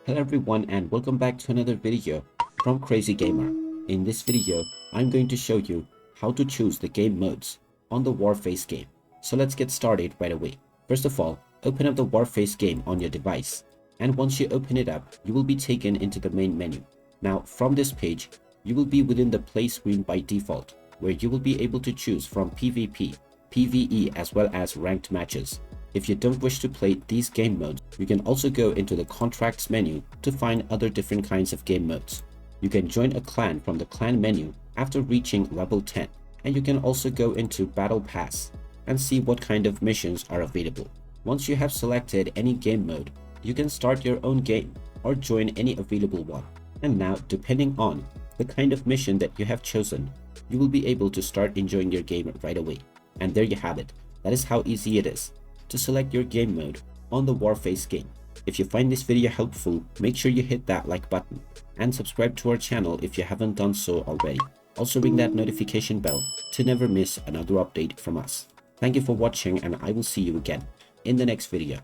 Hello everyone and welcome back to another video from Crazy Gamer. In this video, I'm going to show you how to choose the game modes on the Warface game. So let's get started right away. First of all, open up the Warface game on your device. And once you open it up, you will be taken into the main menu. Now from this page, you will be within the play screen by default, where you will be able to choose from PvP, PvE as well as ranked matches. If you don't wish to play these game modes, you can also go into the contracts menu to find other different kinds of game modes. You can join a clan from the clan menu after reaching level 10, and you can also go into battle pass and see what kind of missions are available. Once you have selected any game mode, you can start your own game or join any available one. And now, depending on the kind of mission that you have chosen, you will be able to start enjoying your game right away. And there you have it. That is how easy it is to select your game mode on the Warface game. If you find this video helpful, make sure you hit that like button and subscribe to our channel if you haven't done so already. Also ring that notification bell to never miss another update from us. Thank you for watching and I will see you again in the next video.